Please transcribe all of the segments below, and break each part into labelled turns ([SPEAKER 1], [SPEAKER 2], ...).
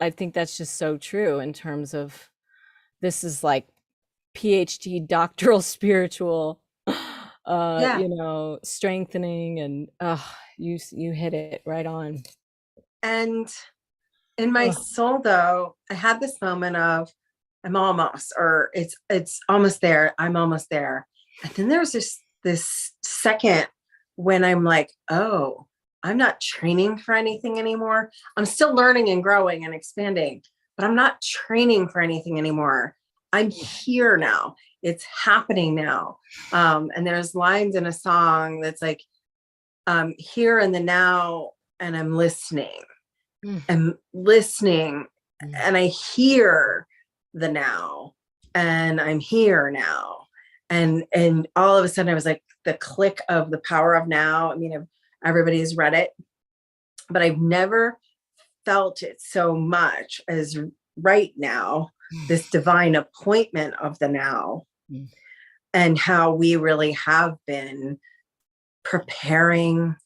[SPEAKER 1] I think that's just so true in terms of this is like PhD doctoral spiritual
[SPEAKER 2] Yeah.
[SPEAKER 1] strengthening, and you hit it right on.
[SPEAKER 2] And in my
[SPEAKER 1] Oh,
[SPEAKER 2] soul though, I had this moment of I'm almost, or it's almost there. I'm almost there. And then there's this second when I'm like, oh, I'm not training for anything anymore. I'm still learning and growing and expanding, but I'm not training for anything anymore. I'm here now. It's happening now. And there's lines in a song that's like, here in the now, and I'm listening
[SPEAKER 1] mm,
[SPEAKER 2] and listening,
[SPEAKER 1] mm.
[SPEAKER 2] and I hear the now, and I'm here now. And all of a sudden I was like the click of the power of now. I mean, everybody's read it, but I've never felt it so much as right now, this divine appointment of the now,
[SPEAKER 1] Mm.
[SPEAKER 2] and how we really have been preparing,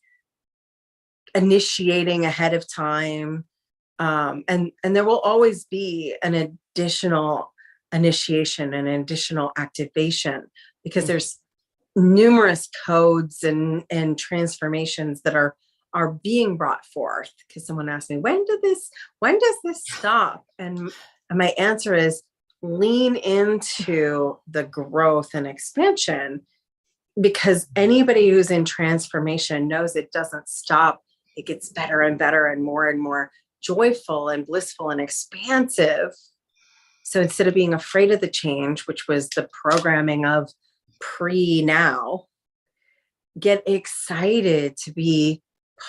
[SPEAKER 2] initiating ahead of time. And there will always be an additional initiation and additional activation, because
[SPEAKER 1] Mm.
[SPEAKER 2] there's numerous codes and transformations that are being brought forth. Because someone asked me, when does this stop? And my answer is lean into the growth and expansion, because anybody who's in transformation knows it doesn't stop. It gets better and more joyful and blissful and expansive. So instead of being afraid of the change, which was the programming of pre now, get excited to be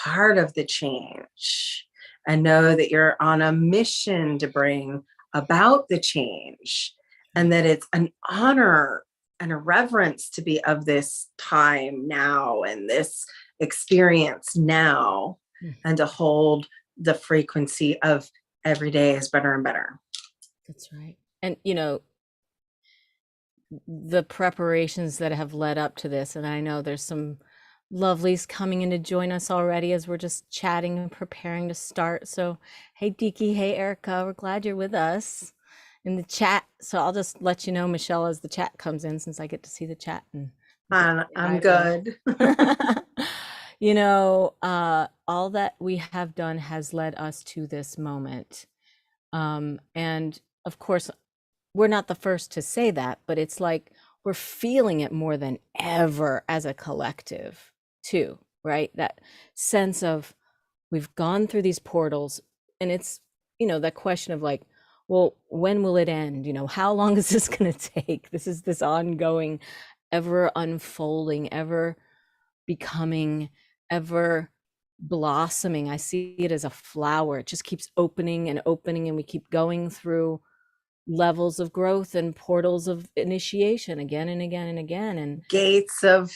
[SPEAKER 2] part of the change and know that you're on a mission to bring about the change, and that it's an honor and a reverence to be of this time now and this experience now,
[SPEAKER 1] Mm.
[SPEAKER 2] and to hold the frequency of every day is better and better.
[SPEAKER 1] That's right. And the preparations that have led up to this, and I know there's some lovelies coming in to join us already as we're just chatting and preparing to start. So, hey Diki, hey Erica, we're glad you're with us in the chat. So I'll just let you know, Michelle, as the chat comes in, since I get to see the chat and get to say
[SPEAKER 2] I'm
[SPEAKER 1] hi to y'all.
[SPEAKER 2] good.
[SPEAKER 1] All that we have done has led us to this moment. And of course, we're not the first to say that, but it's like we're feeling it more than ever as a collective, too, right? That sense of we've gone through these portals, and it's, that question of like, well, when will it end? How long is this going to take? This is this ongoing, ever unfolding, ever becoming, ever blossoming. I see it as a flower. It just keeps opening and opening, and we keep going through levels of growth and portals of initiation again and again and again, and
[SPEAKER 2] Gates of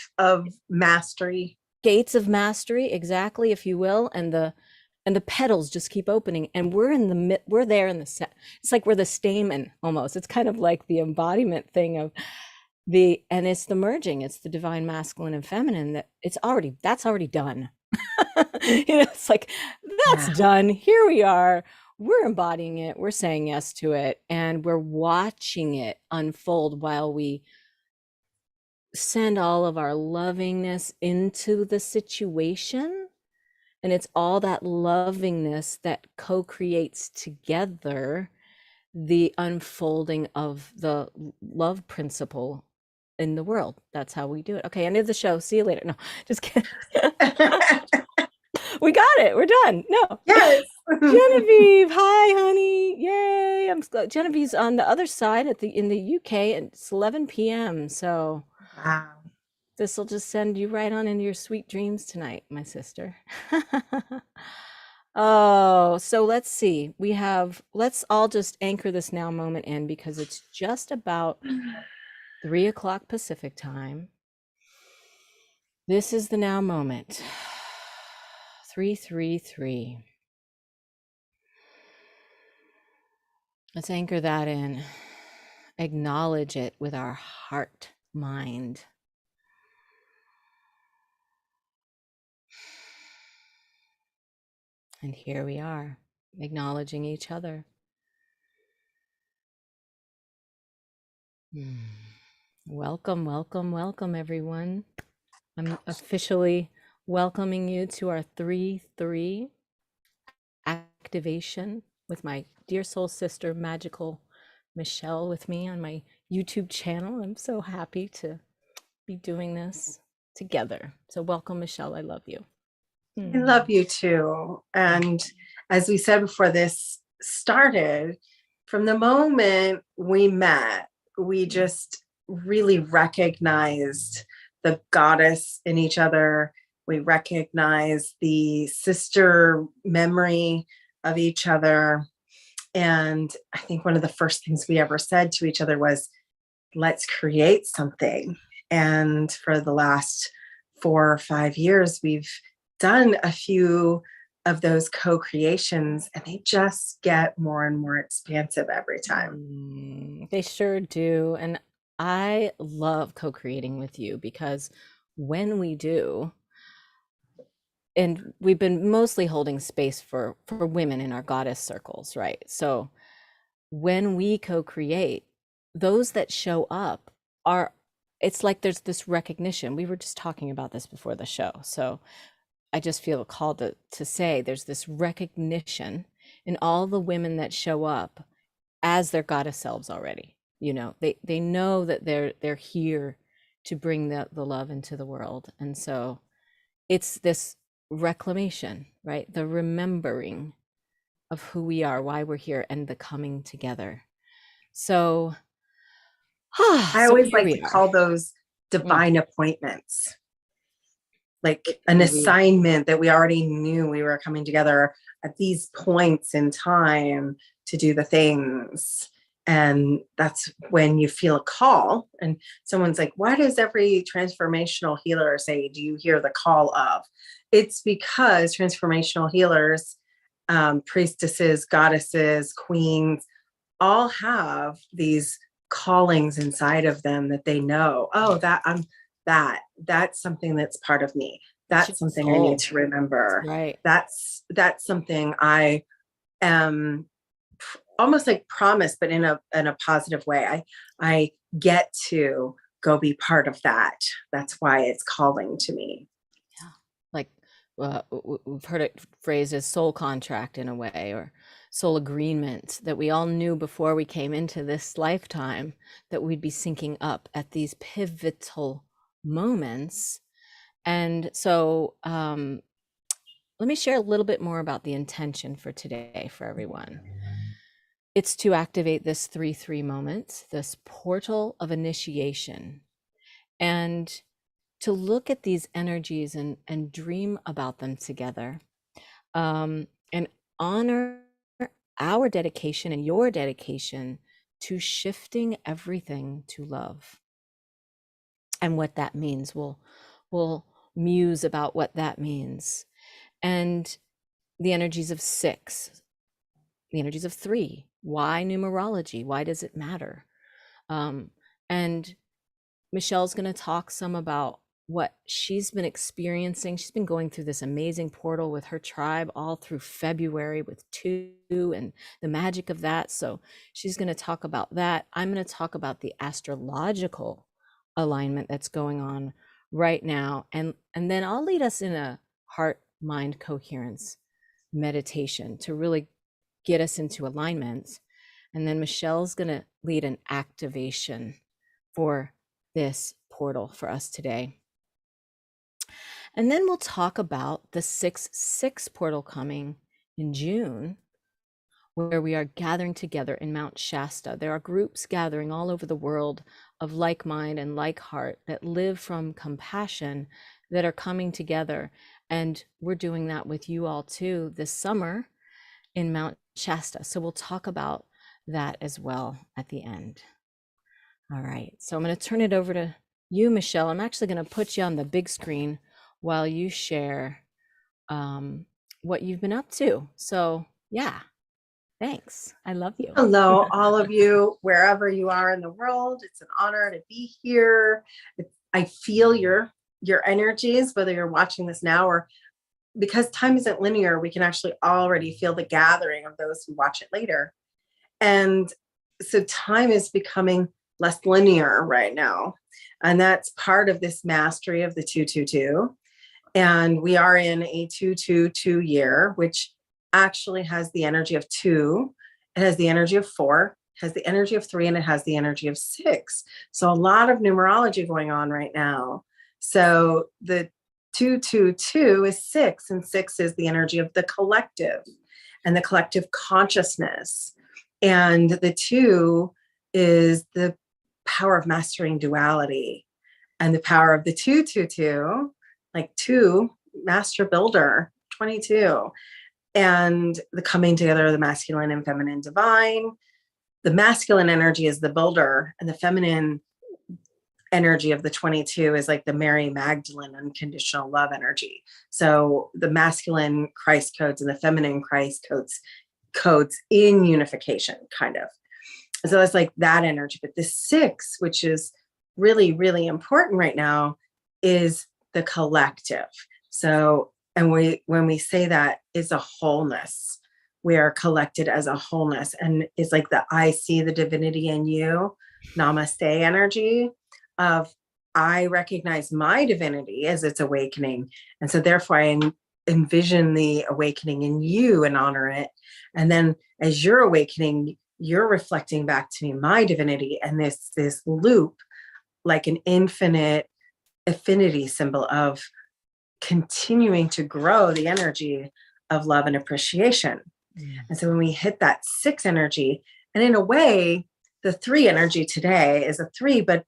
[SPEAKER 2] mastery.
[SPEAKER 1] gates of mastery, exactly, if you will, and the petals just keep opening, and we're there in the set. It's like we're the stamen almost. It's kind of like the embodiment thing of and it's the merging. It's the divine masculine and feminine that's already done. It's like that's
[SPEAKER 2] Yeah.
[SPEAKER 1] done. Here we are. We're embodying it. We're saying yes to it. And we're watching it unfold while we send all of our lovingness into the situation. And it's all that lovingness that co creates together the unfolding of the love principle in the world. That's how we do it. Okay, end of the show. See you later. No, just kidding. We got it. We're done. No.
[SPEAKER 2] Yes.
[SPEAKER 1] Genevieve, hi, honey. Yay. Genevieve's on the other side in the UK, and it's 11 p.m. So
[SPEAKER 2] Wow.
[SPEAKER 1] this will just send you right on into your sweet dreams tonight, my sister. Oh, so let's see. Let's all just anchor this now moment in, because it's just about 3 o'clock Pacific time. This is the now moment. 333. Let's anchor that in. Acknowledge it with our heart, mind. And here we are. acknowledging each other. Welcome, welcome, welcome, everyone. I'm officially welcoming you to our 3-3 activation with my dear soul sister, Magical Michelle, with me on my YouTube channel. I'm so happy to be doing this together. So welcome, Michelle. I love you.
[SPEAKER 2] I love you too. And as we said before this started, from the moment we met, we just really recognized the goddess in each other. We recognized the sister memory of each other. And I think one of the first things we ever said to each other was, let's create something. And for the last 4 or 5 years, we've done a few of those co-creations, and they just get more and more expansive every time.
[SPEAKER 1] They sure do. And I love co-creating with you because when we do, and we've been mostly holding space for women in our goddess circles, right? So when we co-create, those that show up are, it's like there's this recognition. We were just talking about this before the show. So I just feel called to say there's this recognition in all the women that show up as their goddess selves already. You know, they know that they're here to bring the love into the world. And so it's this reclamation, right? The remembering of who we are, why we're here, and the coming together. So,
[SPEAKER 2] I
[SPEAKER 1] so
[SPEAKER 2] always
[SPEAKER 1] here
[SPEAKER 2] like
[SPEAKER 1] we
[SPEAKER 2] to
[SPEAKER 1] are.
[SPEAKER 2] call those divine appointments, like an
[SPEAKER 1] Indeed.
[SPEAKER 2] assignment that we already knew we were coming together at these points in time to do the things. And that's when you feel a call. And someone's like, why does every transformational healer say, do you hear the call of? It's because transformational healers, priestesses, goddesses, queens, all have these callings inside of them that they know, oh, that's something that's part of me.
[SPEAKER 1] It's
[SPEAKER 2] That's
[SPEAKER 1] your
[SPEAKER 2] something I need
[SPEAKER 1] soul.
[SPEAKER 2] to remember.
[SPEAKER 1] Right.
[SPEAKER 2] That's something I am almost like promised, but in a positive way. I get to go be part of that. That's why it's calling to me.
[SPEAKER 1] Yeah. Like we've heard it phrased as soul contract in a way, or soul agreement, that we all knew before we came into this lifetime that we'd be syncing up at these pivotal moments. And so let me share a little bit more about the intention for today for everyone. It's to activate this 3-3 moment, this portal of initiation, and to look at these energies and dream about them together, and honor our dedication and your dedication to shifting everything to love. And what that means, we'll muse about what that means. And the energies of 6, the energies of 3. Why numerology? Why does it matter? And Michelle's going to talk some about what she's been experiencing. She's been going through this amazing portal with her tribe all through February with 2 and the magic of that. So she's going to talk about that. I'm going to talk about the astrological alignment that's going on right now. And then I'll lead us in a heart-mind coherence meditation to really get us into alignment. And then Michelle's going to lead an activation for this portal for us today. And then we'll talk about the 6-6 portal coming in June, where we are gathering together in Mount Shasta. There are groups gathering all over the world of like mind and like heart that live from compassion that are coming together. And we're doing that with you all too this summer in Mount Shasta. So we'll talk about that as well at the end. All right, so I'm going to turn it over to you, Michelle. I'm actually going to put you on the big screen while you share what you've been up to. So yeah, thanks. I love you.
[SPEAKER 2] Hello, all of you, wherever you are in the world. It's an honor to be here. I feel your energies, whether you're watching this now or because time isn't linear, we can actually already feel the gathering of those who watch it later. And so time is becoming less linear right now. And that's part of this mastery of the 222. And we are in a 222 year, which actually has the energy of two, it has the energy of four, it has the energy of three, and it has the energy of six. So a lot of numerology going on right now. So the 222 is six, and six is the energy of the collective and the collective consciousness. And the two is the power of mastering duality, and the power of the 222, like two, master builder, 22, and the coming together of the masculine and feminine divine. The masculine energy is the builder, and the feminine energy of the 22 is like the Mary Magdalene unconditional love energy. So the masculine Christ codes and the feminine Christ codes in unification, kind of. So it's like that energy. But the six, which is really, really important right now, is the collective. So, and when we say that, is a wholeness. We are collected as a wholeness, and it's like the I see the divinity in you, namaste energy of I recognize my divinity as its awakening. And so therefore I envision the awakening in you and honor it. And then as you're awakening, you're reflecting back to me my divinity, and this loop, like an infinite affinity symbol of continuing to grow the energy of love and appreciation. And so when we hit that six energy, and in a way, the three energy today is a three, but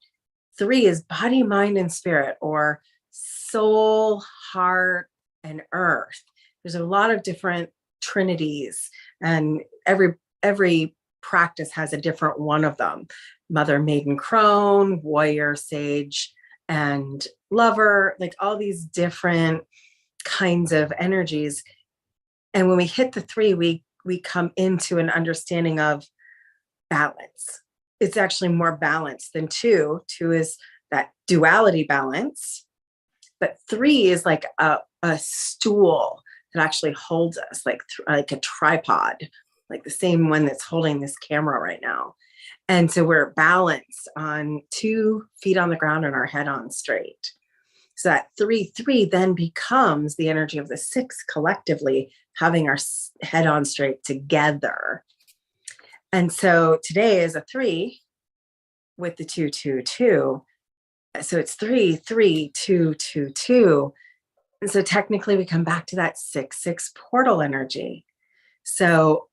[SPEAKER 2] three is body, mind, and spirit, or soul, heart, and earth. There's a lot of different trinities, and every practice has a different one of them. Mother, maiden, crone, warrior, sage, and lover, like all these different kinds of energies. And when we hit the three, we come into an understanding of balance. It's actually more balanced than two. Two is that duality balance, but three is like a stool that actually holds us, like a tripod, like the same one that's holding this camera right now. And so we're balanced on 2 feet on the ground and our head on straight. So that 3-3 then becomes the energy of the six collectively, having our head on straight together. And so today is a 3 with the 2-2-2. So it's 3-3-2-2-2. And so technically we come back to that 6-6 portal energy. So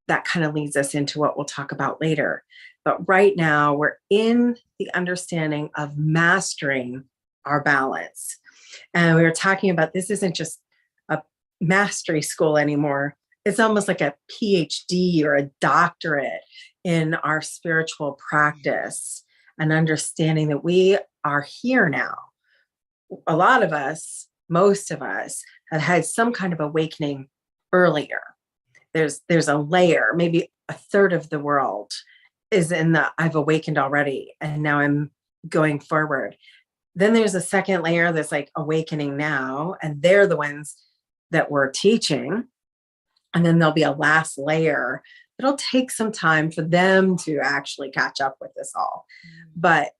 [SPEAKER 2] that kind of leads us into what we'll talk about later. But right now we're in the understanding of mastering our balance. And we were talking about this isn't just a mastery school anymore. It's almost like a PhD or a doctorate in our spiritual practice and understanding that we are here now. A lot of us, most of us, have had some kind of awakening earlier. There's a layer, maybe a third of the world is in the I've awakened already and now I'm going forward. Then there's a second layer that's like awakening now, and they're the ones that we're teaching. And then there'll be a last layer. It'll take some time for them to actually catch up with this all. But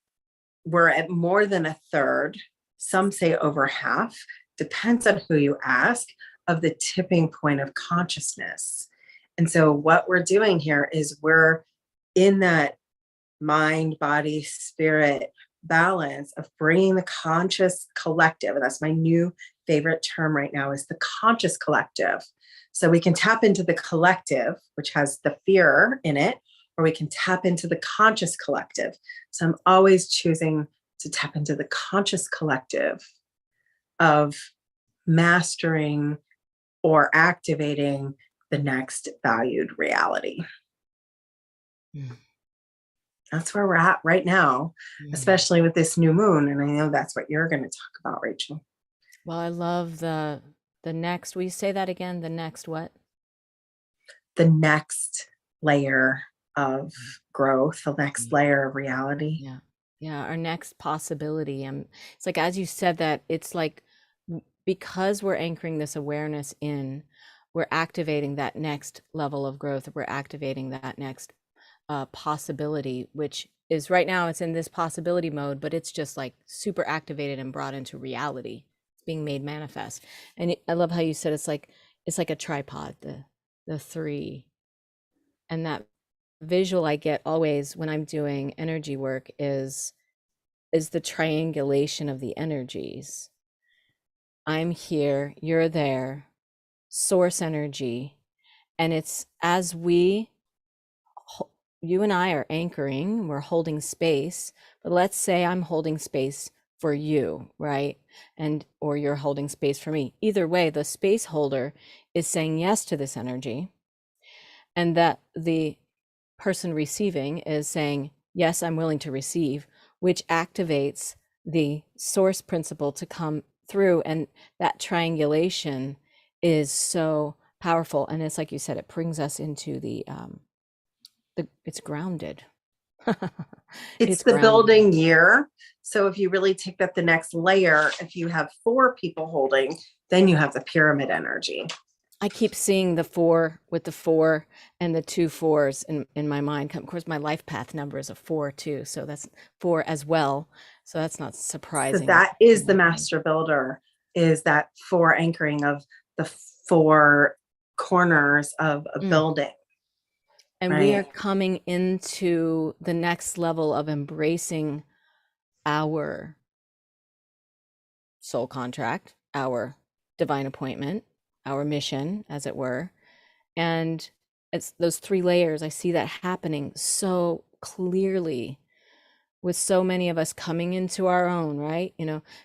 [SPEAKER 2] we're at more than a third. Some say over half, depends on who you ask, of the tipping point of consciousness. And so what we're doing here is we're in that mind, body, spirit balance of bringing the conscious collective, and that's my new favorite term right now, is the conscious collective. So we can tap into the collective, which has the fear in it, or we can tap into the conscious collective. So I'm always choosing to tap into the conscious collective of mastering or activating the next valued reality. That's where we're at right now, especially with this new moon. And I know that's what you're going to talk about, Rachel.
[SPEAKER 1] Well, I love the next, will you say that again? The next what?
[SPEAKER 2] The next layer of growth, the next layer of reality.
[SPEAKER 1] Yeah. Yeah. Our next possibility. And it's like, as you said that, it's like because we're anchoring this awareness in, we're activating that next level of growth. We're activating that next possibility, which is right now it's in this possibility mode, but it's just like super activated and brought into reality. It's being made manifest. And I love how you said it's like a tripod, the three. And that visual I get always when I'm doing energy work is the triangulation of the energies. I'm here, you're there, source energy. And it's as you and I are anchoring, we're holding space, but let's say I'm holding space for you, right? Or you're holding space for me. Either way, the space holder is saying yes to this energy, and that the person receiving is saying, yes, I'm willing to receive, which activates the source principle to come through. And that triangulation is so powerful. And it's like you said, it brings us into it's grounded.
[SPEAKER 2] It's the
[SPEAKER 1] grounded.
[SPEAKER 2] building year. So if you really take that the next layer, if you have 4 people holding, then you have the pyramid energy.
[SPEAKER 1] I keep seeing the 4 with the 4 and the 2 4s in my mind. Of course, my life path number is a 4 too. So that's 4 as well. So that's not surprising.
[SPEAKER 2] So that is the master builder, is that 4 anchoring of the 4 corners of a building.
[SPEAKER 1] And we are coming into the next level of embracing our soul contract, our divine appointment, our mission, as it were. And it's those 3 layers. I see that happening so clearly with so many of us coming into our own, right?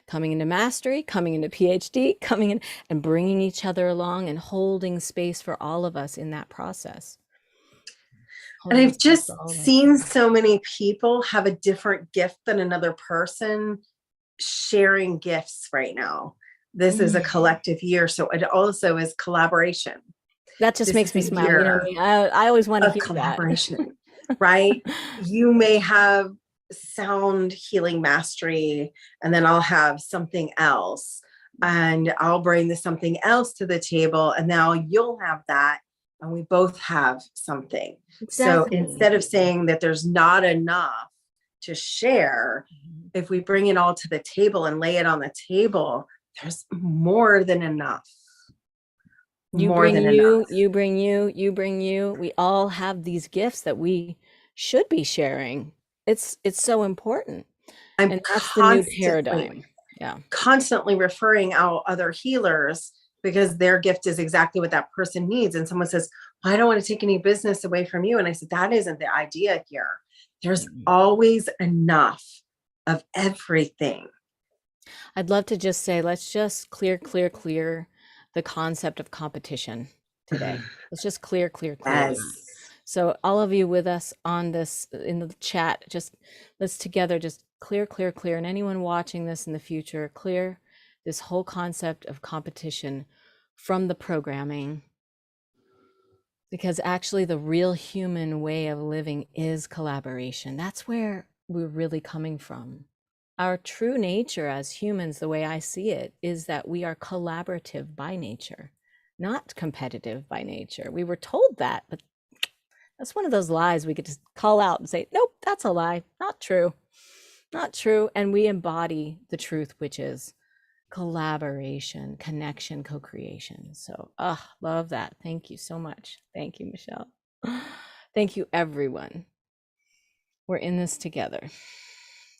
[SPEAKER 1] Coming into mastery, coming into PhD, coming in and bringing each other along and holding space for all of us in that process.
[SPEAKER 2] And I've just seen so many people have a different gift than another person sharing gifts right now. This is a collective year. So it also is collaboration.
[SPEAKER 1] That just makes me smile. I always want to hear
[SPEAKER 2] collaboration, right? You may have sound healing mastery, and then I'll have something else, and I'll bring something else to the table, and now you'll have that, and we both have something. Exactly. So instead of saying that there's not enough to share, if we bring it all to the table and lay it on the table, there's more than enough.
[SPEAKER 1] You bring you, you bring you, you bring you. We all have these gifts that we should be sharing. It's so important. And that's the new paradigm. Yeah.
[SPEAKER 2] Constantly referring out other healers because their gift is exactly what that person needs. And someone says, I don't want to take any business away from you. And I said, that isn't the idea here. There's always enough of everything.
[SPEAKER 1] I'd love to just say, let's just clear the concept of competition today. Let's just clear. Yes. So all of you with us on this in the chat, let's together just clear. And anyone watching this in the future, clear this whole concept of competition from the programming. Because actually the real human way of living is collaboration. That's where we're really coming from. Our true nature as humans, the way I see it, is that we are collaborative by nature, not competitive by nature. We were told that, but that's one of those lies we could just call out and say, nope, that's a lie, not true. And we embody the truth, which is collaboration, connection, co-creation. So, love that. Thank you so much. Thank you, Michelle. Thank you, everyone. We're in this together,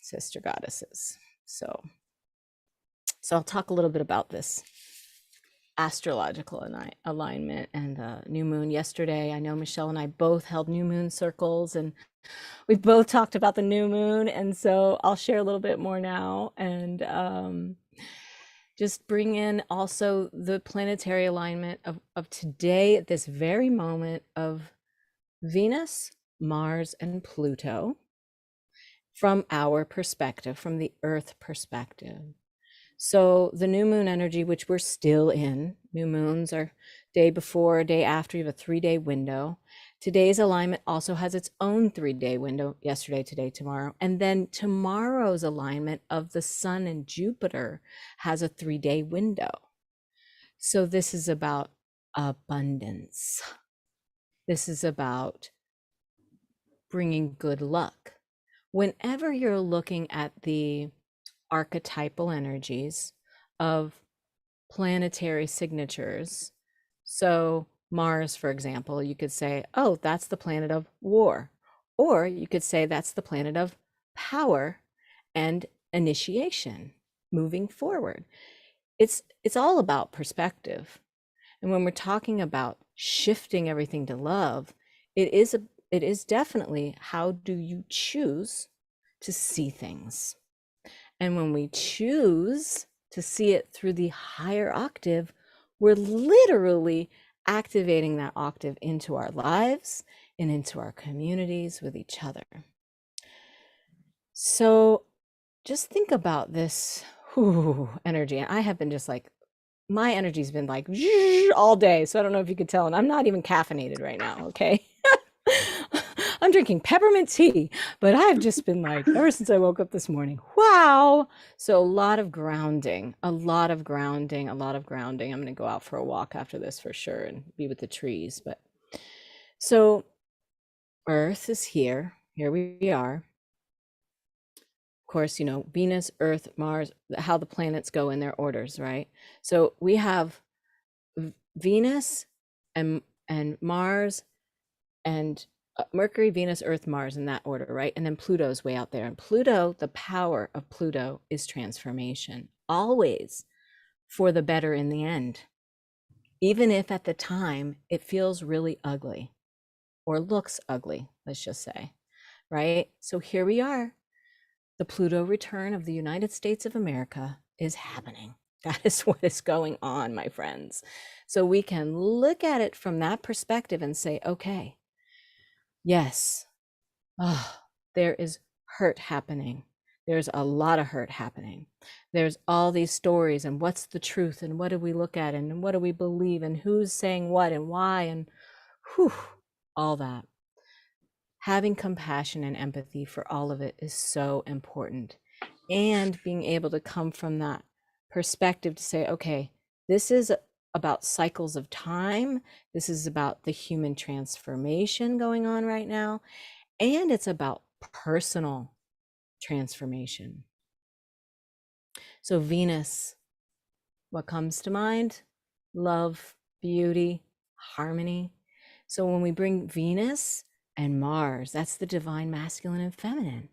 [SPEAKER 1] sister goddesses. So I'll talk a little bit about this astrological alignment and the new moon yesterday. I know Michelle and I both held new moon circles, and we've both talked about the new moon. And so I'll share a little bit more now, and just bring in also the planetary alignment of today at this very moment of Venus, Mars, and Pluto from our perspective, from the Earth perspective. So the new moon energy, which we're still in, new moons are day before, day after, you have a 3-day window. Today's alignment also has its own 3-day window, yesterday, today, tomorrow. And then tomorrow's alignment of the sun and Jupiter has a 3-day window. So this is about abundance. This is about bringing good luck. Whenever you're looking at the archetypal energies of planetary signatures, so Mars, for example, you could say, oh, that's the planet of war. Or you could say that's the planet of power and initiation, moving forward. It's all about perspective. And when we're talking about shifting everything to love, it is definitely how do you choose to see things. And when we choose to see it through the higher octave, we're literally activating that octave into our lives and into our communities with each other. So just think about this energy. And I have been just like, my energy's been like all day. So I don't know if you could tell. And I'm not even caffeinated right now. Okay. I'm drinking peppermint tea, but I've just been like, ever since I woke up this morning, wow. So a lot of grounding, a lot of grounding, a lot of grounding. I'm going to go out for a walk after this for sure and be with the trees. But so Earth is here. Here we are. Of course, you know, Venus, Earth, Mars, how the planets go in their orders, right? So we have Venus and Mars and Mercury, Venus, Earth, Mars in that order, right? And then Pluto's way out there. And Pluto, the power of Pluto is transformation, always for the better in the end. Even if at the time it feels really ugly or looks ugly, let's just say, right? So here we are. The Pluto return of the United States of America is happening. That is what is going on, my friends. So we can look at it from that perspective and say, okay, yes, oh, there is hurt happening. There's a lot of hurt happening. There's all these stories and what's the truth and what do we look at and what do we believe and who's saying what and why and whew, all that. Having compassion and empathy for all of it is so important. And being able to come from that perspective to say, okay, this is about cycles of time. This is about the human transformation going on right now. And it's about personal transformation. So, Venus, what comes to mind? Love, beauty, harmony. So, when we bring Venus and Mars, that's the divine masculine and feminine,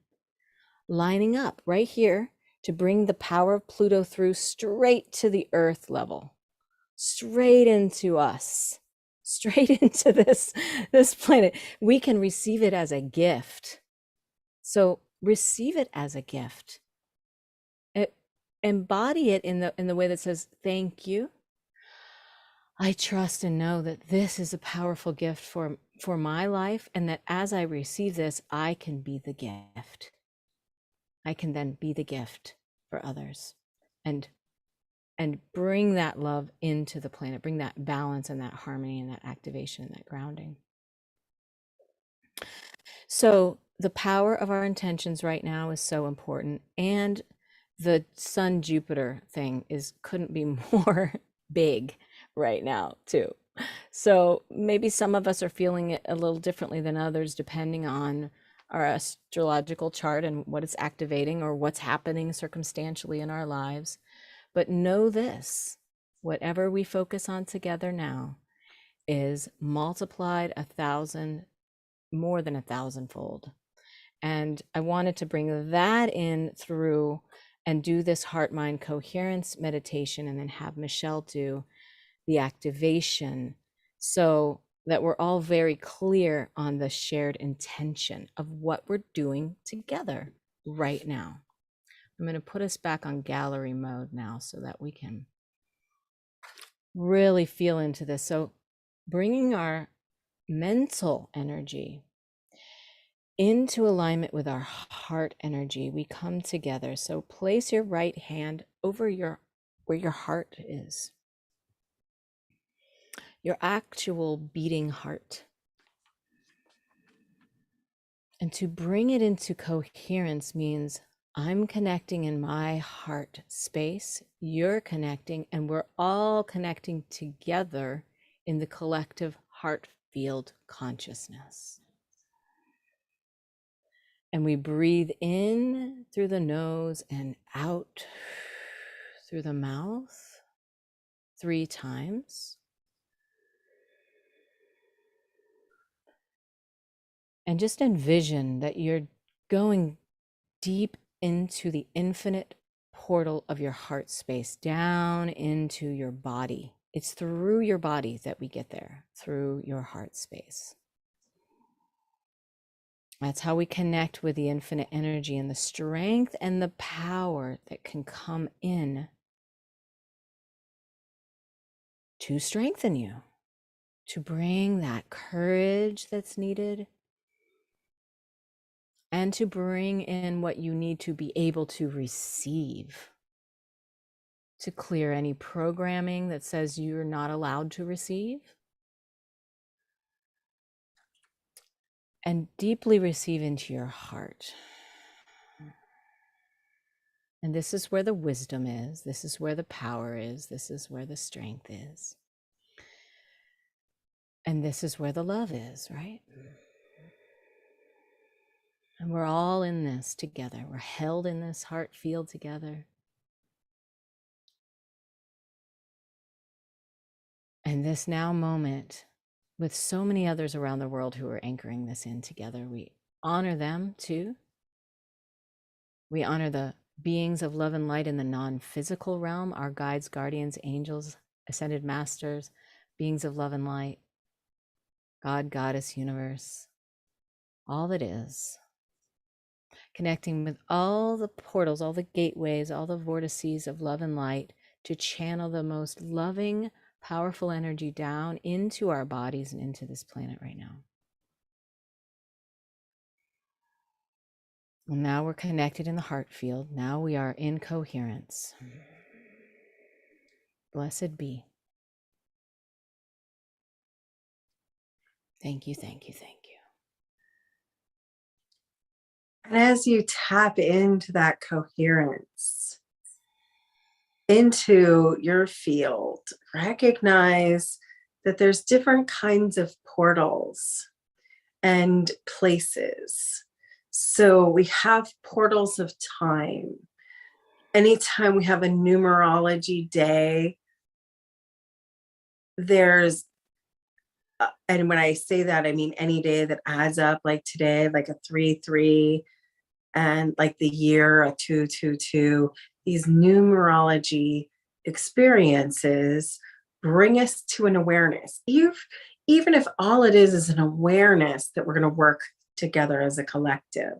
[SPEAKER 1] lining up right here to bring the power of Pluto through straight to the earth level, straight into us, straight into this planet. We can receive it as a gift. So receive it as a gift. Embody it in the way that says, thank you. I trust and know that this is a powerful gift for my life, and that as I receive this, I can be the gift. I can then be the gift for others and bring that love into the planet, bring that balance and that harmony and that activation and that grounding. So the power of our intentions right now is so important. And the Sun Jupiter thing couldn't be more big right now too. So maybe some of us are feeling it a little differently than others, depending on our astrological chart and what it's activating or what's happening circumstantially in our lives. But know this, whatever we focus on together now is multiplied 1,000, more than 1,000-fold. And I wanted to bring that in through and do this heart-mind coherence meditation, and then have Michelle do the activation, so that we're all very clear on the shared intention of what we're doing together right now. I'm going to put us back on gallery mode now so that we can really feel into this. So bringing our mental energy into alignment with our heart energy, we come together. So place your right hand over where your heart is, your actual beating heart. And to bring it into coherence means I'm connecting in my heart space, you're connecting, and we're all connecting together in the collective heart field consciousness. And we breathe in through the nose and out through the mouth 3 times. And just envision that you're going deep into the infinite portal of your heart space, down into your body. It's through your body that we get there, through your heart space. That's how we connect with the infinite energy and the strength and the power that can come in to strengthen you, to bring that courage that's needed, and to bring in what you need to be able to receive, to clear any programming that says you're not allowed to receive, and deeply receive into your heart. And this is where the wisdom is. This is where the power is. This is where the strength is. And this is where the love is, right? And we're all in this together. We're held in this heart field together. And this now moment, with so many others around the world who are anchoring this in together, we honor them too. We honor the beings of love and light in the non-physical realm, our guides, guardians, angels, ascended masters, beings of love and light, God, Goddess, universe, all that is. Connecting with all the portals, all the gateways, all the vortices of love and light to channel the most loving, powerful energy down into our bodies and into this planet right now. And now we're connected in the heart field. Now we are in coherence. Blessed be. Thank you, thank you, thank you.
[SPEAKER 2] And as you tap into that coherence, into your field, recognize that there's different kinds of portals and places. So we have portals of time. Anytime we have a numerology day, there's, and when I say that, I mean any day that adds up, like today, like a 3-3, and like the year, a 2-2-2. These numerology experiences bring us to an awareness. Even if all it is an awareness that we're going to work together as a collective.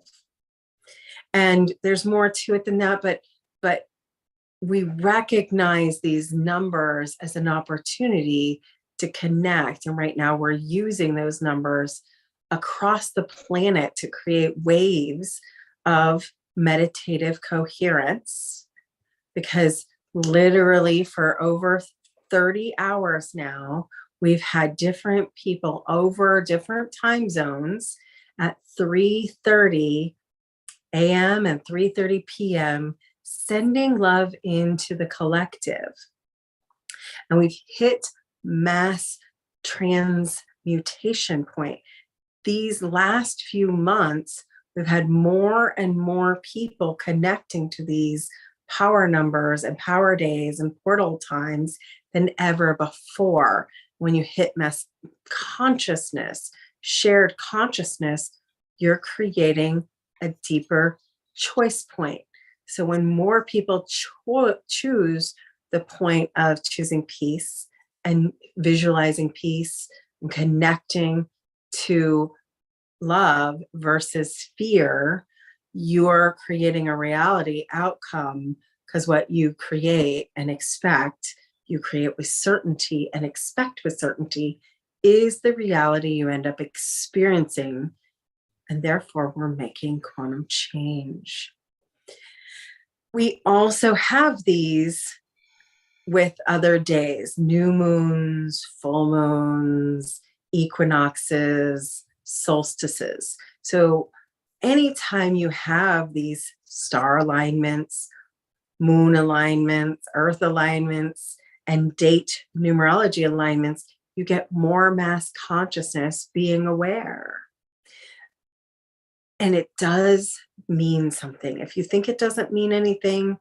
[SPEAKER 2] And there's more to it than that, but we recognize these numbers as an opportunity to connect. And right now we're using those numbers across the planet to create waves of meditative coherence, because literally for over 30 hours now, we've had different people over different time zones at 3:30 a.m. and 3:30 p.m. sending love into the collective. And we've hit mass transmutation point. These last few months, we've had more and more people connecting to these power numbers and power days and portal times than ever before. When you hit mass consciousness, shared consciousness, you're creating a deeper choice point. So when more people choose the point of choosing peace and visualizing peace and connecting to love versus fear, you're creating a reality outcome, because what you create and expect, you create with certainty and expect with certainty, is the reality you end up experiencing. And therefore, we're making quantum change. We also have these with other days, new moons, full moons, equinoxes, solstices. So anytime you have these star alignments, moon alignments, earth alignments, and date numerology alignments, you get more mass consciousness being aware. And it does mean something. If you think it doesn't mean anything,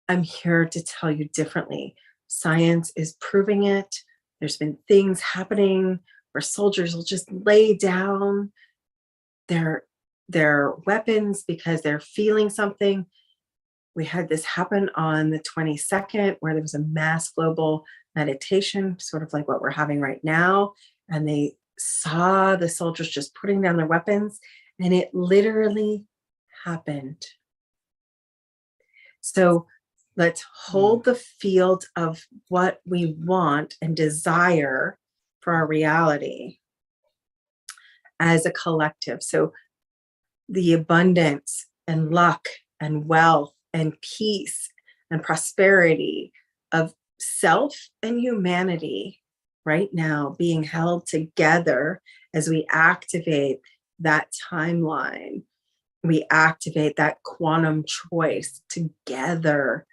[SPEAKER 2] I'm here to tell you differently. Science is proving it. There's been things happening where soldiers will just lay down their weapons because they're feeling something. We had this happen on the 22nd, where there was a mass global meditation, sort of like what we're having right now. And they saw the soldiers just putting down their weapons, and it literally happened. So let's hold the field of what we want and desire for our reality as a collective. So the abundance and luck and wealth and peace and prosperity of self and humanity right now being held together as we activate that timeline. We activate that quantum choice together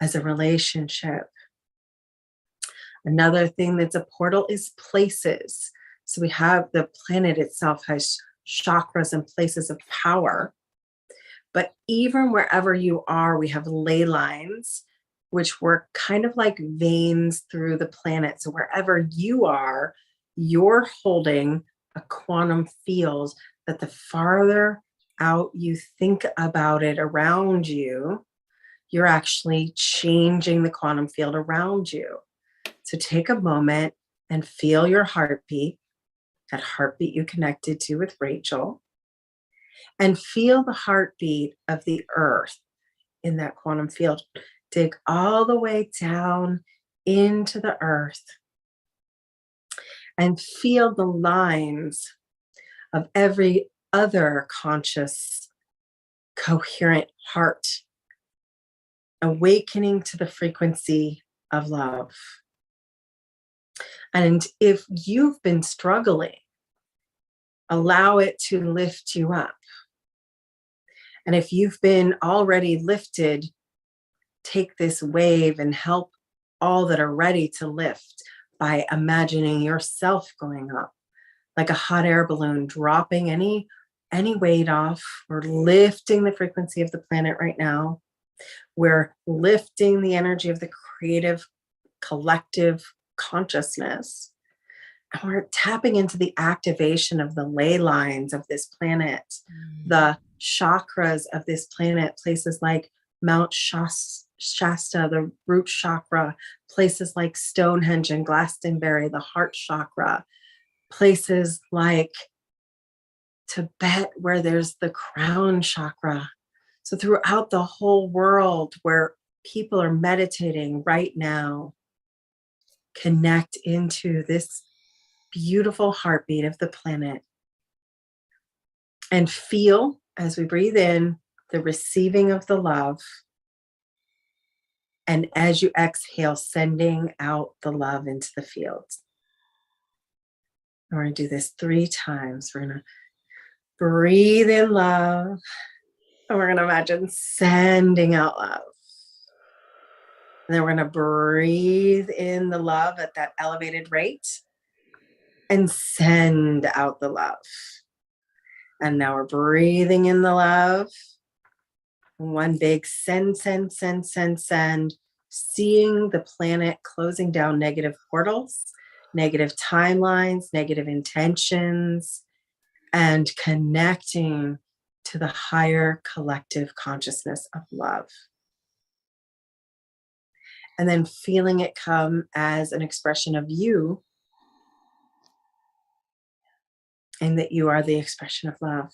[SPEAKER 2] as a relationship. Another thing that's a portal is places. So we have the planet itself has chakras and places of power. But even wherever you are, we have ley lines, which work kind of like veins through the planet. So wherever you are, you're holding a quantum field that the farther out you think about it around you, you're actually changing the quantum field around you. So take a moment and feel your heartbeat, that heartbeat you connected to with Rachel, and feel the heartbeat of the earth in that quantum field. Dig all the way down into the earth and feel the lines of every other conscious, coherent heart awakening to the frequency of love. And if you've been struggling, allow it to lift you up. And if you've been already lifted, take this wave and help all that are ready to lift by imagining yourself going up like a hot air balloon, dropping any weight off. We're lifting the frequency of the planet right now. We're lifting the energy of the creative collective consciousness. And we're tapping into the activation of the ley lines of this planet, the chakras of this planet, places like Mount Shasta, the root chakra, places like Stonehenge and Glastonbury, the heart chakra, places like Tibet, where there's the crown chakra. So throughout the whole world where people are meditating right now, connect into this beautiful heartbeat of the planet and feel, as we breathe in, the receiving of the love, and as you exhale, sending out the love into the field. We're going to do this 3 times. We're going to breathe in love, and we're going to imagine sending out love. And then we're going to breathe in the love at that elevated rate and send out the love. And now we're breathing in the love. One big send, send, send, send, send. Seeing the planet closing down negative portals, negative timelines, negative intentions, and connecting to the higher collective consciousness of love. And then feeling it come as an expression of you, and that you are the expression of love.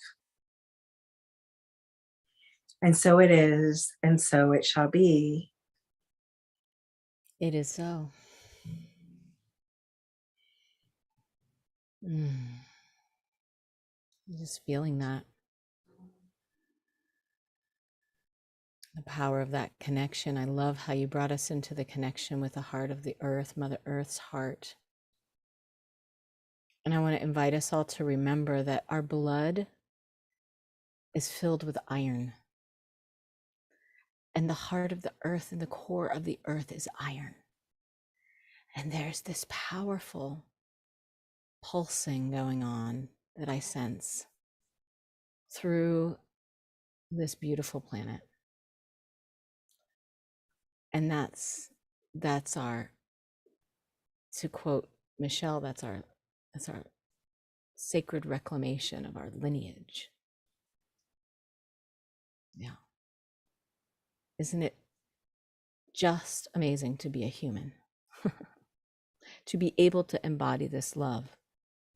[SPEAKER 2] And so it is, and so it shall be.
[SPEAKER 1] It is so. Just feeling that. The power of that connection. I love how you brought us into the connection with the heart of the earth, Mother Earth's heart. And I want to invite us all to remember that our blood is filled with iron. And the heart of the earth and the core of the earth is iron. And there's this powerful pulsing going on that I sense through this beautiful planet. And that's our, to quote Michelle, that's our sacred reclamation of our lineage. Yeah. Isn't it just amazing to be a human? To be able to embody this love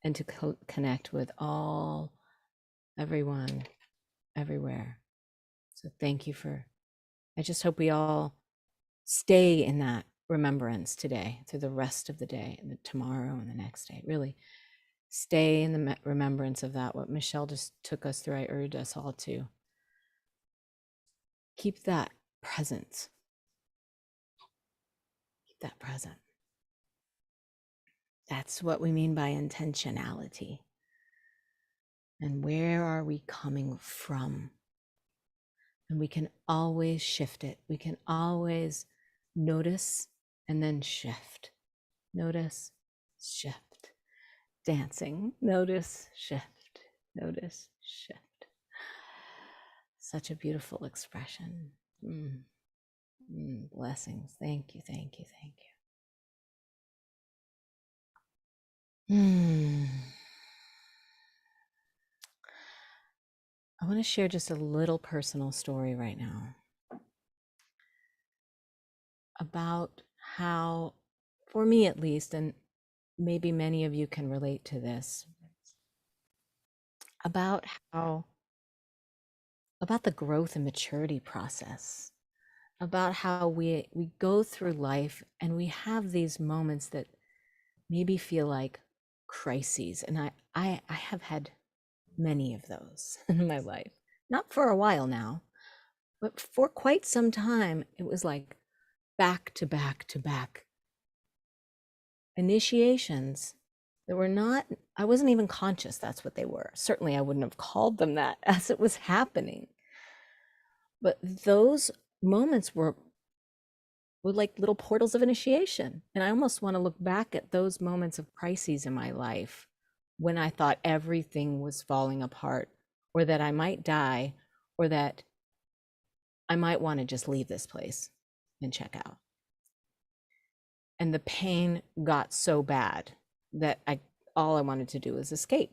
[SPEAKER 1] and to connect with everyone, everywhere. So thank you I just hope we all stay in that remembrance today, through the rest of the day and tomorrow and the next day. Really stay in the remembrance of that, what Michelle just took us through. I urge us all to keep that present. Keep that present. That's what we mean by intentionality. And where are we coming from? And we can always shift it. We can always notice and then shift. Notice, shift. Dancing, notice, shift. Notice, shift. Such a beautiful expression. Blessings. Thank you, thank you, thank you. I want to share just a little personal story right now about how, for me at least, and maybe many of you can relate to this, about the growth and maturity process, about how we go through life and we have these moments that maybe feel like crises. And I have had many of those in my life, not for a while now, but for quite some time. It was like back to back to back initiations that were not, I wasn't even conscious that's what they were. Certainly I wouldn't have called them that as it was happening. But those moments were like little portals of initiation. And I almost want to look back at those moments of crises in my life when I thought everything was falling apart, or that I might die, or that I might want to just leave this place and check out. And the pain got so bad that all I wanted to do was escape.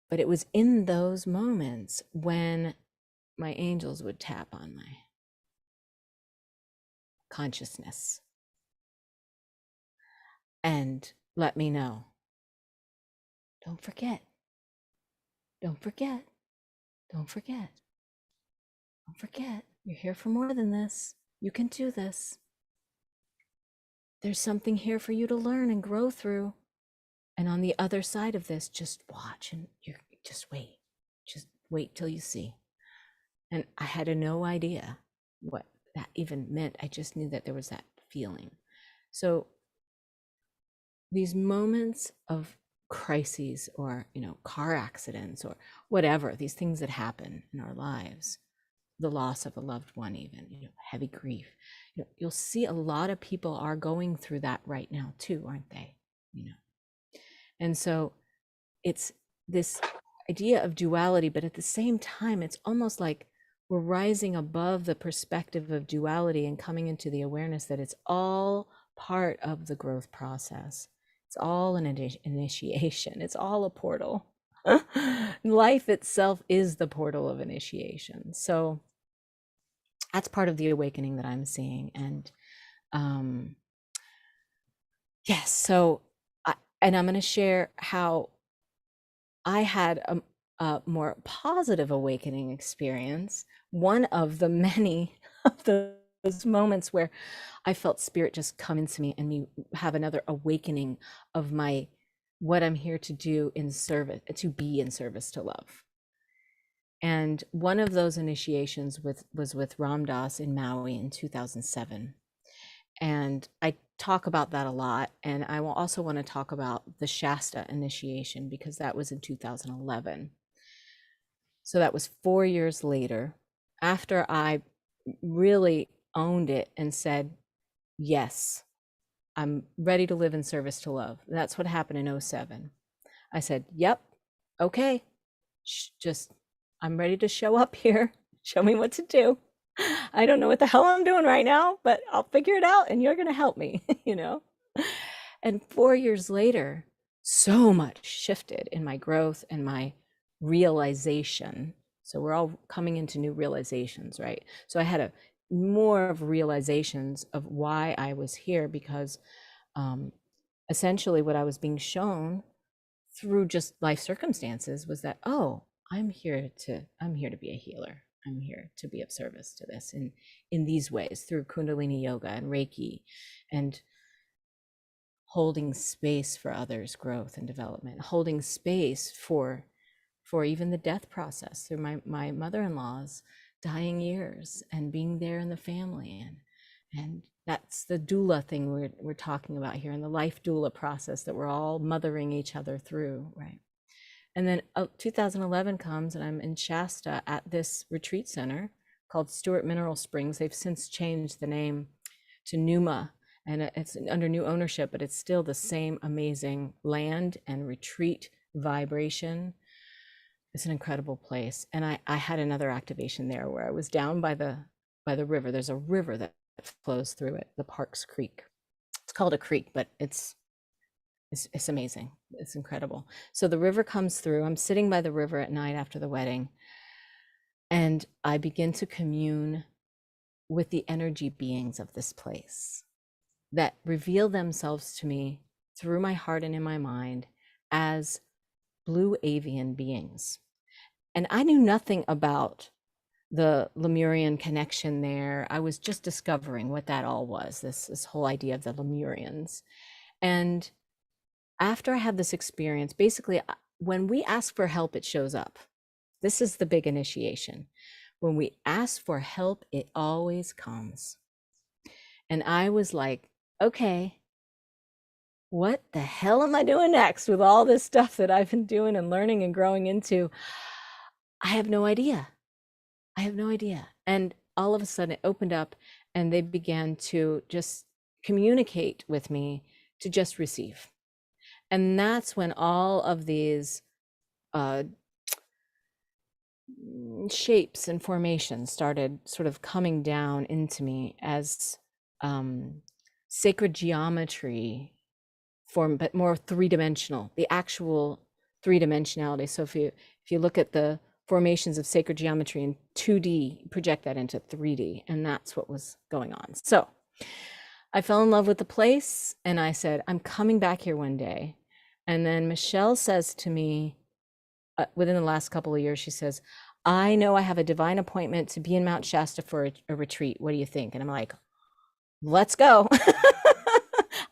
[SPEAKER 1] But it was in those moments when my angels would tap on my consciousness and let me know, don't forget, don't forget, don't forget, don't forget. You're here for more than this. You can do this. There's something here for you to learn and grow through. And on the other side of this, just watch and just wait till you see. And I had no idea what that even meant. I just knew that there was that feeling. So these moments of crises, or car accidents, or whatever, these things that happen in our lives, the loss of a loved one, even heavy grief, you'll see a lot of people are going through that right now too, aren't they? And so it's this idea of duality, but at the same time, it's almost like we're rising above the perspective of duality and coming into the awareness that it's all part of the growth process. It's all an initiation. It's all a portal. Life itself is the portal of initiation. So that's part of the awakening that I'm seeing. And yes, so and I'm going to share how I had a more positive awakening experience. One of the many of those moments where I felt spirit just come into me and me have another awakening of what I'm here to do in service, to be in service to love. And one of those initiations was with Ram Dass in Maui in 2007. And I talk about that a lot. And I will also want to talk about the Shasta initiation, because that was in 2011. So that was 4 years later. after I really owned it and said, yes, I'm ready to live in service to love. That's what happened in '07. I said, yep, okay, just, I'm ready to show up here. Show me what to do. I don't know what the hell I'm doing right now, but I'll figure it out and you're going to help me, you know? And 4 years later, so much shifted in my growth and my realization. So we're all coming into new realizations, right? So I had a more of realizations of why I was here, because essentially what I was being shown through just life circumstances was that, oh, I'm here to be a healer. I'm here to be of service to this in these ways, through Kundalini yoga and Reiki, and holding space for others' growth and development, holding space for even the death process through my mother-in-law's dying years, and being there in the family, and that's the doula thing we're talking about here, and the life doula process that we're all mothering each other through, right? And then 2011 comes, and I'm in Shasta at this retreat center called Stewart Mineral Springs. They've since changed the name to Numa, and it's under new ownership, but it's still the same amazing land and retreat vibration. It's an incredible place. And I had another activation there where I was down by the river. There's a river that flows through it, the Parks Creek. It's called a creek, but it's amazing. It's incredible. So the river comes through. I'm sitting by the river at night after the wedding, and I begin to commune with the energy beings of this place that reveal themselves to me through my heart and in my mind as blue avian beings. And I knew nothing about the Lemurian connection there. I was just discovering what that all was, this whole idea of the Lemurians. And after I had this experience, basically, when we ask for help, it shows up. This is the big initiation. When we ask for help, it always comes. And I was like, okay, what the hell am I doing next with all this stuff that I've been doing and learning and growing into? I have no idea. I have no idea. And all of a sudden it opened up, and they began to just communicate with me to just receive. And that's when all of these shapes and formations started sort of coming down into me as sacred geometry form, but more three-dimensional, the actual three-dimensionality. So if you look at the formations of sacred geometry in 2D, project that into 3D, and that's what was going on. So I fell in love with the place, and I said, I'm coming back here one day. And then Michelle says to me, within the last couple of years, she says, I know I have a divine appointment to be in Mount Shasta for a retreat. What do you think? And I'm like, let's go.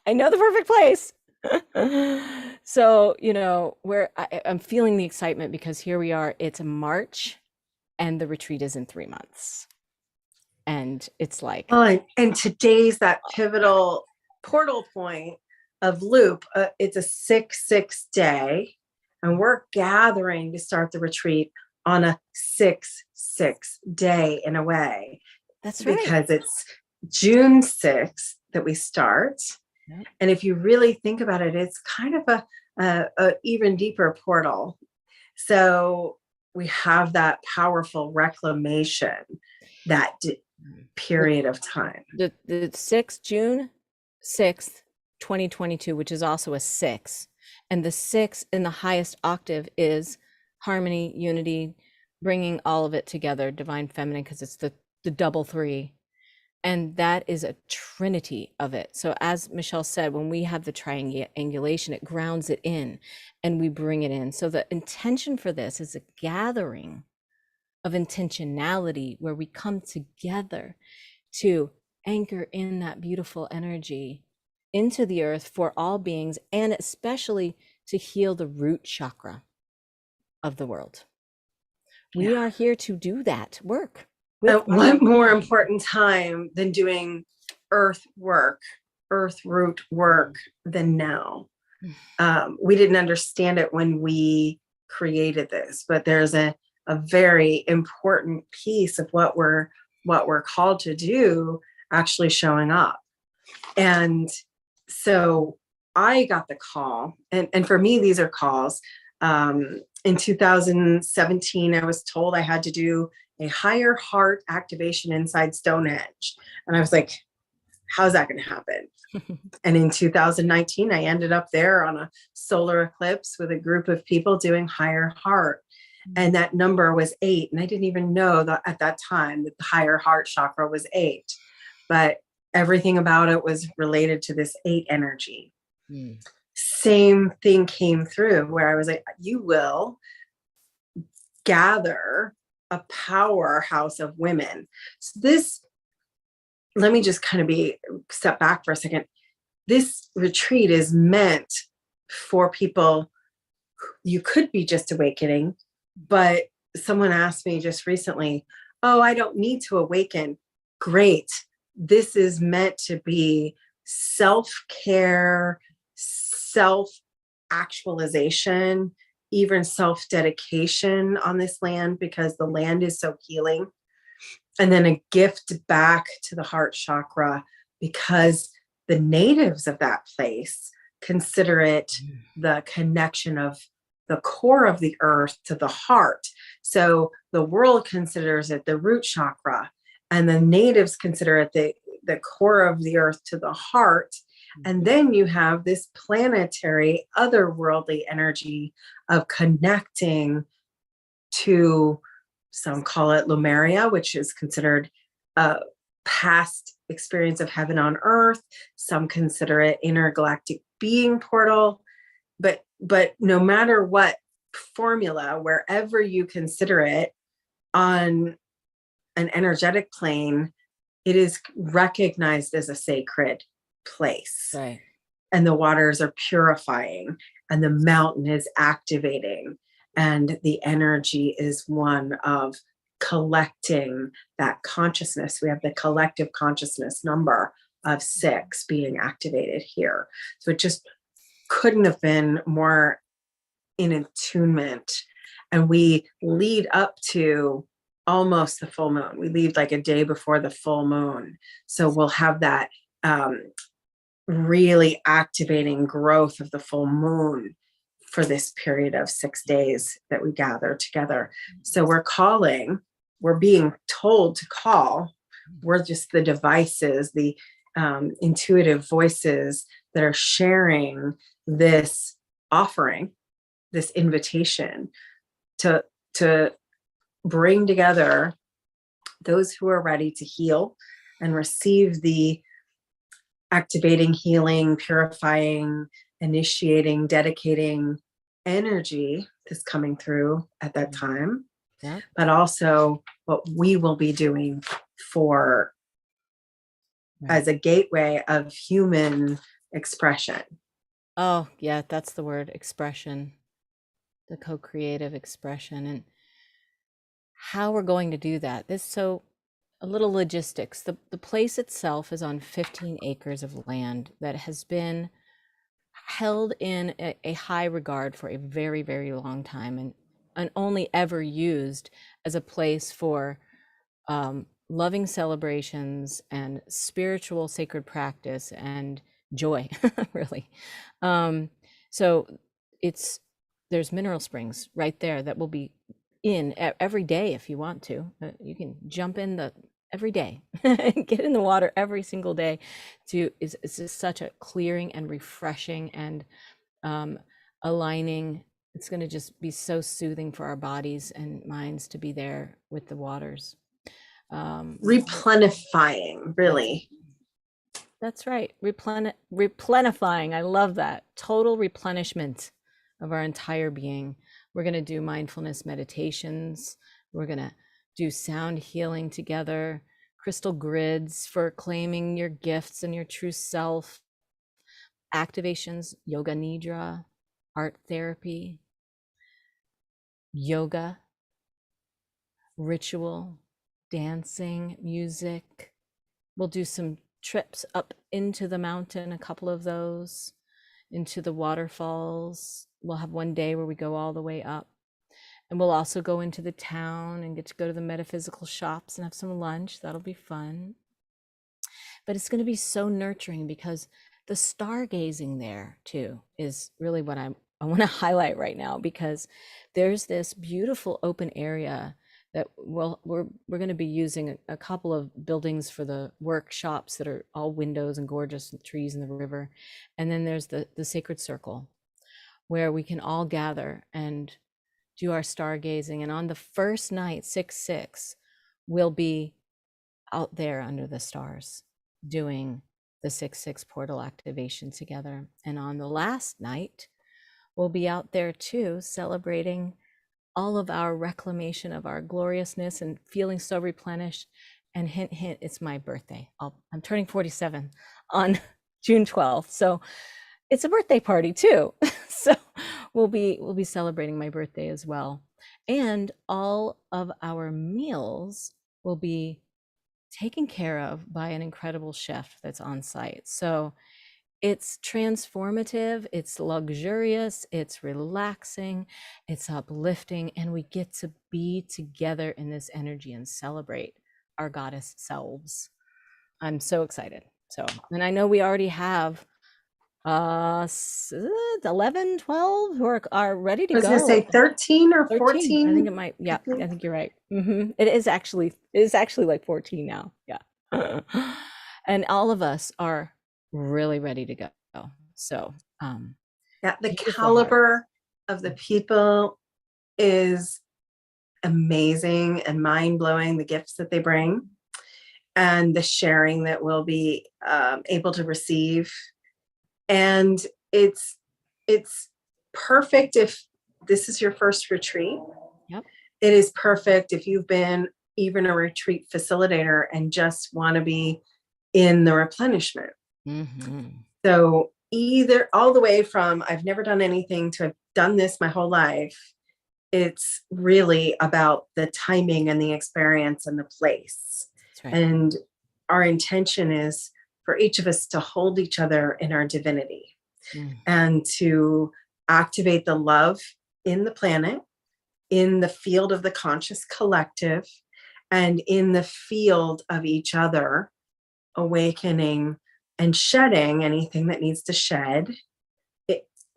[SPEAKER 1] I know the perfect place. So, you know, I'm feeling the excitement, because here we are, it's March and the retreat is in 3 months. And it's like,
[SPEAKER 2] oh, and today's that pivotal portal point of loop. It's a 6/6 day, and we're gathering to start the retreat on a 6/6 day in a way.
[SPEAKER 1] That's right.
[SPEAKER 2] Because it's June 6th that we start. Yep. And if you really think about it, it's kind of a even deeper portal. So we have that powerful reclamation, that period of time.
[SPEAKER 1] The June 6th, 2022, which is also a 6. And the 6 in the highest octave is harmony, unity, bringing all of it together, divine feminine, because it's the double 3. And that is a trinity of it. So as Michelle said, when we have the triangulation, it grounds it in and we bring it in. So the intention for this is a gathering of intentionality where we come together to anchor in that beautiful energy into the earth for all beings, and especially to heal the root chakra of the world. We are here to do that work.
[SPEAKER 2] What more important time than doing earth root work than now? We didn't understand it when we created this, but there's a a very important piece of what we're called to do actually showing up. And so I got the call, and for me, these are calls. In 2017, I was told I had to do a higher heart activation inside Stonehenge. And I was like, how's that going to happen? And in 2019, I ended up there on a solar eclipse with a group of people doing higher heart. And that number was 8. And I didn't even know that at that time that the higher heart chakra was 8. But everything about it was related to this 8 energy. Mm. Same thing came through where I was like, you will gather a powerhouse of women. So this, let me just kind of step back for a second. This retreat is meant for people. You could be just awakening, but someone asked me just recently, oh, I don't need to awaken. Great. This is meant to be self-care, self-actualization, even self-dedication on this land, because the land is so healing. And then a gift back to the heart chakra, because the natives of that place consider it the connection of the core of the earth to the heart. So the world considers it the root chakra, and the natives consider it the core of the earth to the heart. And then you have this planetary, otherworldly energy of connecting to, some call it Lemuria, which is considered a past experience of heaven on earth. Some consider it intergalactic being portal. But no matter what formula, wherever you consider it on an energetic plane, it is recognized as a sacred place.
[SPEAKER 1] Right.
[SPEAKER 2] And the waters are purifying, and the mountain is activating, and the energy is one of collecting that consciousness. We have the collective consciousness number of 6 being activated here. So it just couldn't have been more in attunement. And we lead up to almost the full moon. We leave like a day before the full moon. So we'll have that really activating growth of the full moon for this period of 6 days that we gather together. So we're being told to call. We're just the devices, the intuitive voices that are sharing this offering, this invitation to bring together those who are ready to heal and receive the activating, healing, purifying, initiating, dedicating energy that's coming through at that time. Yeah. But also what we will be doing for as a gateway of human expression.
[SPEAKER 1] Oh, yeah, that's the word, expression, the co-creative expression, and how we're going to do that. A little logistics. The place itself is on 15 acres of land that has been held in a high regard for a very, very long time, and only ever used as a place for loving celebrations and spiritual sacred practice and joy, really. So there's mineral springs right there that will be in every day if you want to. You can jump in every day, get in the water every single day. It's just such a clearing and refreshing and aligning. It's going to just be so soothing for our bodies and minds to be there with the waters.
[SPEAKER 2] Replenifying, really.
[SPEAKER 1] That's right. Replenifying. I love that. Total replenishment of our entire being. We're going to do mindfulness meditations. We're going to do sound healing together, crystal grids for claiming your gifts and your true self, activations, yoga nidra, art therapy, yoga, ritual, dancing, music. We'll do some trips up into the mountain, a couple of those, into the waterfalls. We'll have one day where we go all the way up. And we'll also go into the town and get to go to the metaphysical shops and have some lunch. That'll be fun. But it's going to be so nurturing because the stargazing there too is really what I want to highlight right now, because there's this beautiful open area that we're going to be using a couple of buildings for the workshops that are all windows and gorgeous trees in the river. And then there's the sacred circle where we can all gather and do our stargazing. And on the first night, 6/6, we'll be out there under the stars doing the 6/6 portal activation together. And on the last night, we'll be out there too, celebrating all of our reclamation of our gloriousness and feeling so replenished. And hint, hint, it's my birthday. I'm turning 47 on June 12th. So it's a birthday party too. So we'll be celebrating my birthday as well. And all of our meals will be taken care of by an incredible chef that's on site. So it's transformative, it's luxurious, it's relaxing, it's uplifting, and we get to be together in this energy and celebrate our goddess selves. I'm so excited. So, and I know we already have 11, 12 who are ready to
[SPEAKER 2] I was
[SPEAKER 1] go.
[SPEAKER 2] going to say 13 or
[SPEAKER 1] 13.
[SPEAKER 2] 14.
[SPEAKER 1] I think it might. Yeah, I think you're right. It is actually like 14 now. Yeah. And all of us are really ready to go. So,
[SPEAKER 2] yeah, the
[SPEAKER 1] beautiful
[SPEAKER 2] caliber of the people is amazing and mind-blowing, the gifts that they bring and the sharing that we'll be able to receive. And it's perfect if this is your first retreat.
[SPEAKER 1] Yep.
[SPEAKER 2] It is perfect if you've been even a retreat facilitator and just want to be in the replenishment. So either all the way from I've never done anything to I've done this my whole life, it's really about the timing and the experience and the place. Right. And our intention is for each of us to hold each other in our divinity and to activate the love in the planet, in the field of the conscious collective, and in the field of each other, awakening and shedding anything that needs to shed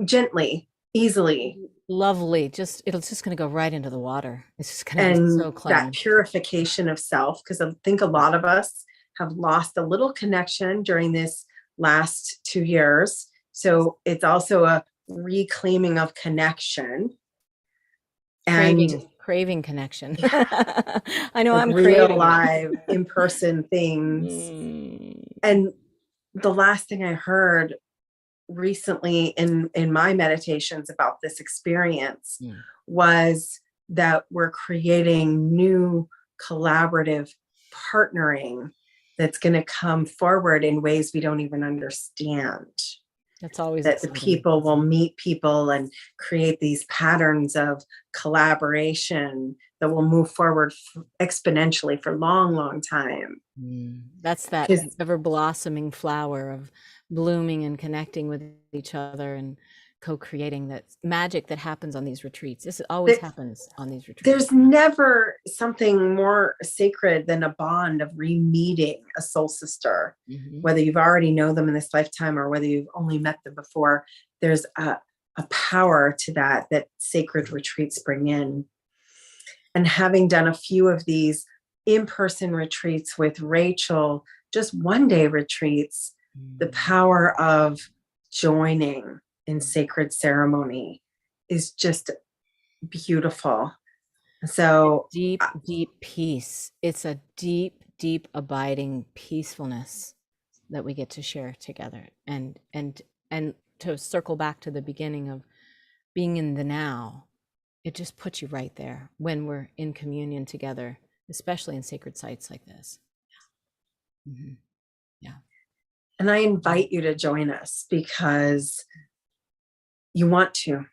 [SPEAKER 2] gently, easily.
[SPEAKER 1] Lovely. It's just going to go right into the water. It's just going to be so cleansed.
[SPEAKER 2] That purification of self, because I think a lot of us have lost a little connection during this last 2 years. So it's also a reclaiming of connection.
[SPEAKER 1] Craving connection. I know,
[SPEAKER 2] like
[SPEAKER 1] I'm
[SPEAKER 2] real
[SPEAKER 1] craving
[SPEAKER 2] live in-person things. And the last thing I heard recently in my meditations about this experience was that we're creating new collaborative partnering that's going to come forward in ways we don't even understand.
[SPEAKER 1] That's always
[SPEAKER 2] that
[SPEAKER 1] exciting.
[SPEAKER 2] The people will meet people and create these patterns of collaboration that will move forward exponentially for a long, long time.
[SPEAKER 1] That's that ever blossoming flower of blooming and connecting with each other and co-creating that magic that happens on these retreats. This always happens on these retreats.
[SPEAKER 2] There's never something more sacred than a bond of re-meeting a soul sister, whether you've already known them in this lifetime or whether you've only met them before. There's a power to that sacred retreats bring in. And having done a few of these in-person retreats with Rachel, just one-day retreats, the power of joining in sacred ceremony is just beautiful. So
[SPEAKER 1] deep peace. It's a deep abiding peacefulness that we get to share together. And to circle back to the beginning of being in the now, it just puts you right there when we're in communion together, especially in sacred sites like this. Yeah.
[SPEAKER 2] And I invite you to join us because you want to,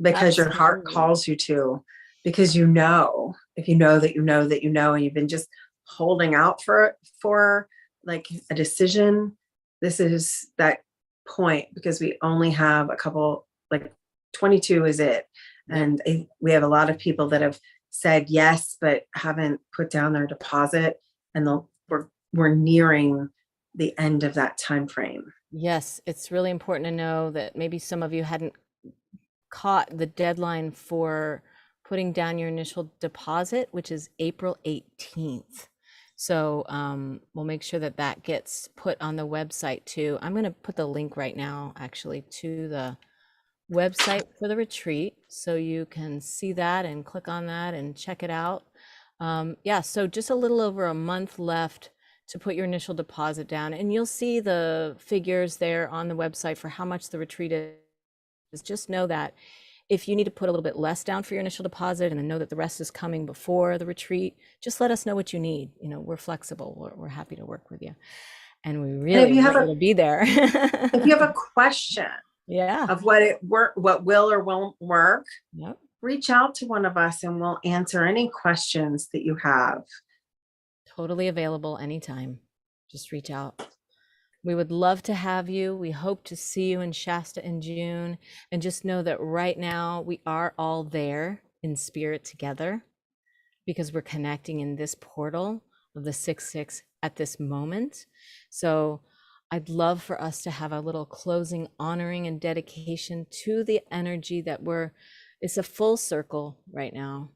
[SPEAKER 2] because your heart calls you to, because if you know that you know that you know, and you've been just holding out for like a decision, this is that point, because we only have a couple, like 22 is it.
[SPEAKER 1] Yep.
[SPEAKER 2] And we have a lot of people that have said yes, but haven't put down their deposit. And we're nearing the end of that time frame.
[SPEAKER 1] Yes, it's really important to know that maybe some of you hadn't caught the deadline for putting down your initial deposit, which is April 18th. So we'll make sure that that gets put on the website too. I'm going to put the link right now, actually, to the website for the retreat, so you can see that and click on that and check it out. Yeah, so just a little over a month left to put your initial deposit down, and you'll see the figures there on the website for how much the retreat is. Just know that if you need to put a little bit less down for your initial deposit and then know that the rest is coming before the retreat, just let us know what you need. You know, we're flexible. We're happy to work with you. And we
[SPEAKER 2] And
[SPEAKER 1] really want you to be there.
[SPEAKER 2] if you have a question
[SPEAKER 1] Yeah.
[SPEAKER 2] of what will or won't work,
[SPEAKER 1] Yep.
[SPEAKER 2] reach out to one of us and we'll answer any questions that you have.
[SPEAKER 1] Totally available anytime. Just reach out. We would love to have you. We hope to see you in Shasta in June. And just know that right now we are all there in spirit together, because we're connecting in this portal of the 6/6 at this moment. So I'd love for us to have a little closing honoring and dedication to the energy that it's a full circle right now.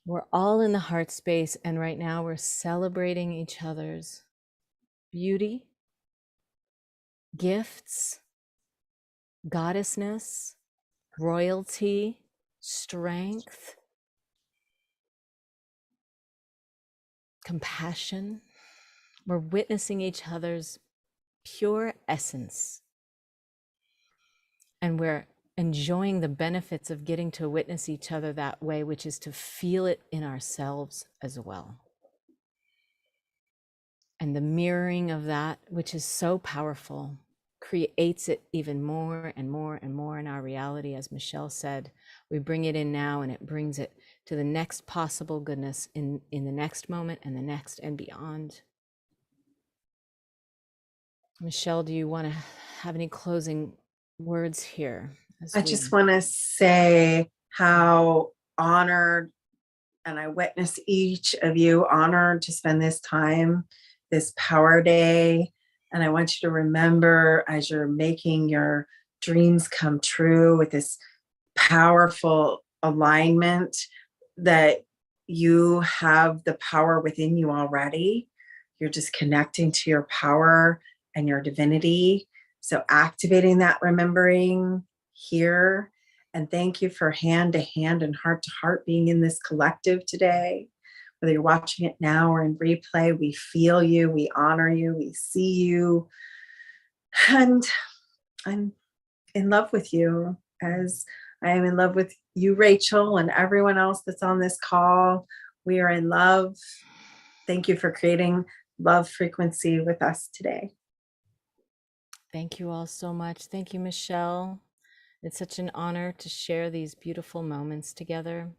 [SPEAKER 1] We're all in the heart space, and right now we're celebrating each other's beauty, gifts, goddessness, royalty, strength, compassion. We're witnessing each other's pure essence, and we're enjoying the benefits of getting to witness each other that way, which is to feel it in ourselves as well. And the mirroring of that, which is so powerful, creates it even more and more and more in our reality. As Michelle said, we bring it in now, and it brings it to the next possible goodness in the next moment and the next and beyond. Michelle, do you want to have any closing words here?
[SPEAKER 2] I just want to say how honored, and I witness each of you honored to spend this time, this power day. And I want you to remember, as you're making your dreams come true with this powerful alignment, that you have the power within you already. You're just connecting to your power and your divinity. So activating that remembering here. And thank you for hand to hand and heart to heart being in this collective today. Whether you're watching it now or in replay, we feel you, we honor you, we see you. And I'm in love with you, as I am in love with you, Rachel, and everyone else that's on this call. We are in love. Thank you for creating love frequency with us today.
[SPEAKER 1] Thank you all so much. Thank you, Michelle. It's such an honor to share these beautiful moments together.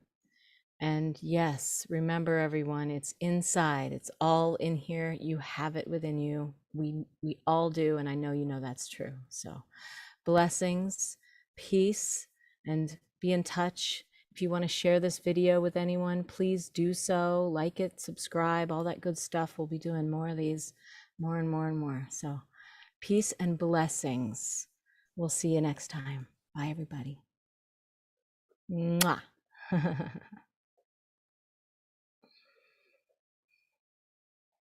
[SPEAKER 1] And yes, remember everyone, it's inside. It's all in here. You have it within you. We all do, and I know you know that's true. So blessings, peace, and be in touch. If you want to share this video with anyone, please do so. Like it, subscribe, all that good stuff. We'll be doing more of these, more and more and more. So peace and blessings. We'll see you next time. Bye, everybody. Mwah.